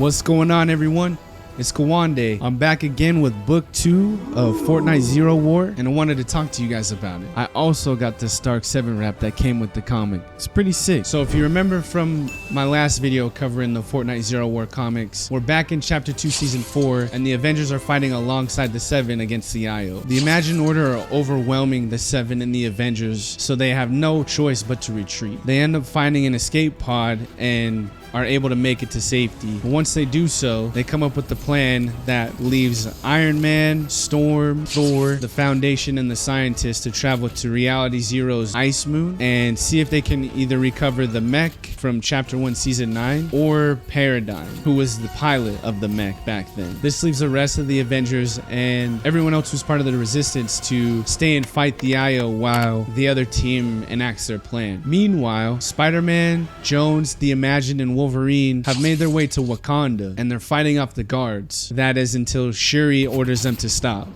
What's going on, everyone? It's Kawande. I'm back again with book 2 of Fortnite Zero War, and I wanted to talk to you guys about it. I also got the Stark 7 wrap that came with the comic. It's pretty sick. So if you remember from my last video covering the Fortnite Zero War comics, we're back in chapter 2 season 4, and the Avengers are fighting alongside the 7 against the IO. The Imagined Order are overwhelming the 7 and the Avengers, so they have no choice but to retreat. They end up finding an escape pod and are able to make it to safety. But once they do so, they come up with the plan that leaves Iron Man, Storm, Thor, the Foundation, and the Scientists to travel to Reality Zero's Ice Moon and see if they can either recover the mech from chapter 1 season 9 or Paradigm, who was the pilot of the mech back then. This leaves the rest of the Avengers and everyone else who's part of the Resistance to stay and fight the IO while the other team enacts their plan. Meanwhile, Spider-Man, Jones, the Imagined, and Wolverine have made their way to Wakanda, and they're fighting off the guards. That is until Shuri orders them to stop.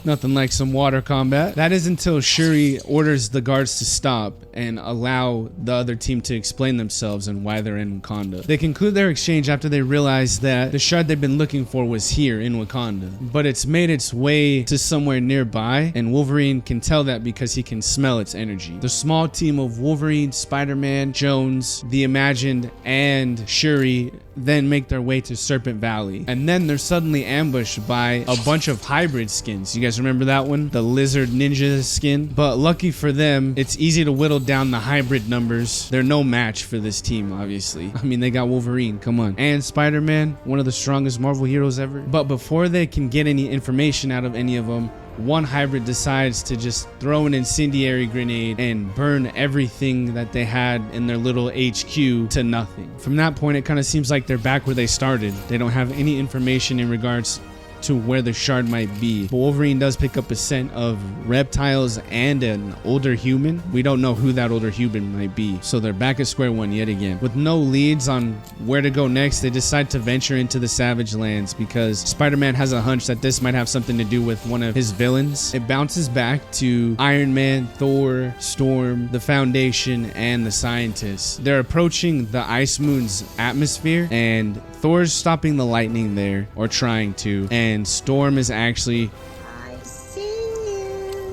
Nothing like some water combat. That is until Shuri orders the guards to stop and allow the other team to explain themselves and why they're in Wakanda. They conclude their exchange after they realize that the shard they've been looking for was here in Wakanda, but it's made its way to somewhere nearby, and Wolverine can tell that because he can smell its energy. The small team of Wolverine, Spider-Man, Jones, the Imagined, and Shuri then make their way to Serpent Valley, and then they're suddenly ambushed by a bunch of hybrid skins. You guys remember that one? The lizard ninja skin? But lucky for them, it's easy to whittle down the hybrid numbers. They're no match for this team, obviously. I mean, they got Wolverine, come on. And Spider-Man, one of the strongest Marvel heroes ever. But before they can get any information out of any of them, one hybrid decides to just throw an incendiary grenade and burn everything that they had in their little HQ to nothing. From that point, it kind of seems like they're back where they started. They don't have any information in regards to where the shard might be. But Wolverine does pick up a scent of reptiles and an older human. We don't know who that older human might be. So they're back at square one yet again. With no leads on where to go next, they decide to venture into the Savage Lands because Spider-Man has a hunch that this might have something to do with one of his villains. It bounces back to Iron Man, Thor, Storm, the Foundation, and the Scientists. They're approaching the Ice Moon's atmosphere, and Thor's stopping the lightning there, or trying to, and Storm is actually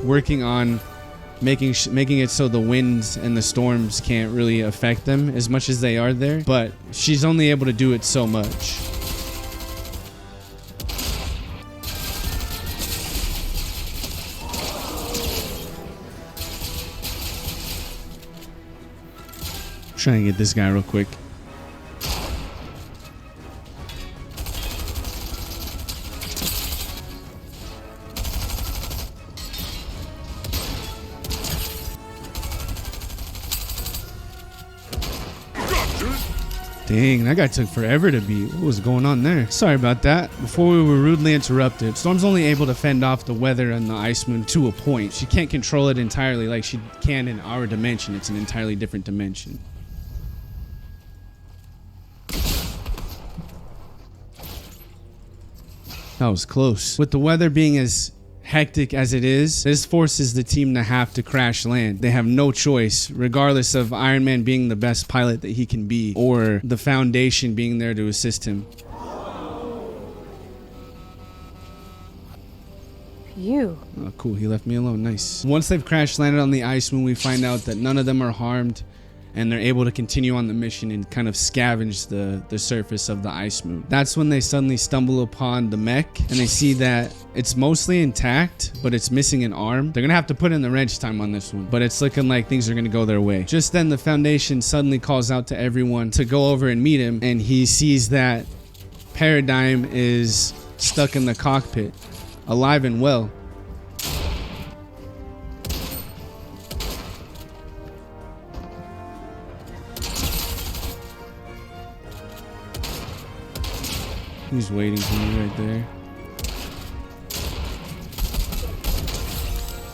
working on making it so the winds and the storms can't really affect them as much as they are there, but she's only able to do it so much. Try and get this guy real quick. Dang, that guy took forever to beat. What was going on there? Sorry about that. Before we were rudely interrupted, Storm's only able to fend off the weather and the Ice Moon to a point. She can't control it entirely like she can in our dimension. It's an entirely different dimension. That was close. With the weather being as hectic as it is, this forces the team to have to crash land. They have no choice, regardless of Iron Man being the best pilot that he can be or the Foundation being there to assist him. You. Oh, cool. He left me alone. Nice. Once they've crash landed on the Ice Moon, we find out that none of them are harmed, and they're able to continue on the mission and kind of scavenge the surface of the Ice Moon. That's when they suddenly stumble upon the mech, and they see that it's mostly intact, but it's missing an arm. They're gonna have to put in the wrench time on this one, but it's looking like things are gonna go their way. Just then, the Foundation suddenly calls out to everyone to go over and meet him, and he sees that Paradigm is stuck in the cockpit, alive and well. He's waiting for me right there.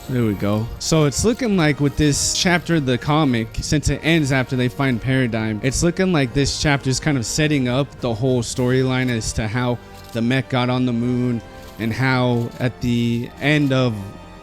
There we go. So it's looking like with this chapter of the comic, since it ends after they find Paradigm, it's looking like this chapter is kind of setting up the whole storyline as to how the mech got on the moon and how at the end of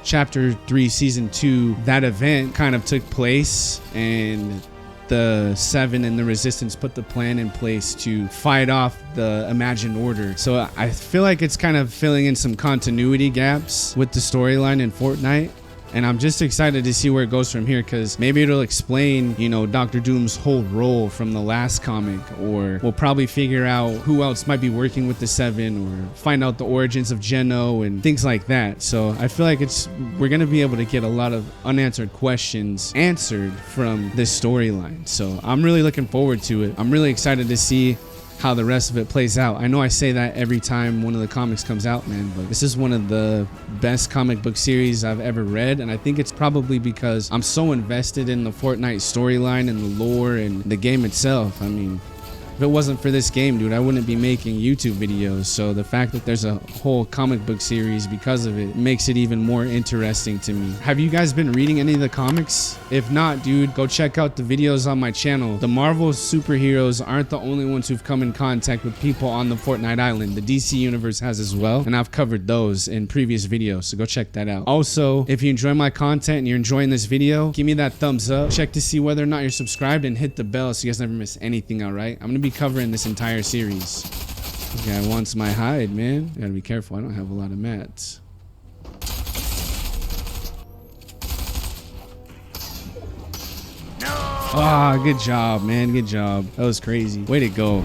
Chapter 3 Season 2, that event kind of took place, and the Seven and the Resistance put the plan in place to fight off the Imagined Order. So I feel like it's kind of filling in some continuity gaps with the storyline in Fortnite. And I'm just excited to see where it goes from here, because maybe it'll explain, you know, Doctor Doom's whole role from the last comic, or we'll probably figure out who else might be working with the Seven, or find out the origins of Geno and things like that. So I feel like we're going to be able to get a lot of unanswered questions answered from this storyline. So I'm really looking forward to it. I'm really excited to see how the rest of it plays out. I know I say that every time one of the comics comes out, man, but this is one of the best comic book series I've ever read, and I think it's probably because I'm so invested in the Fortnite storyline and the lore and the game itself. I mean, if it wasn't for this game, dude, I wouldn't be making YouTube videos. So the fact that there's a whole comic book series because of it makes it even more interesting to me. Have you guys been reading any of the comics? If not, dude, go check out the videos on my channel. The Marvel superheroes aren't the only ones who've come in contact with people on the Fortnite island. The DC universe has as well, and I've covered those in previous videos, so go check that out. Also, if you enjoy my content and you're enjoying this video, give me that thumbs up. Check to see whether or not you're subscribed, and hit the bell so you guys never miss anything, all right? I'm gonna be covering this entire series. This guy wants my hide, man. Gotta be careful. I don't have a lot of mats. No! Ah, good job, man. Good job. That was crazy. Way to go.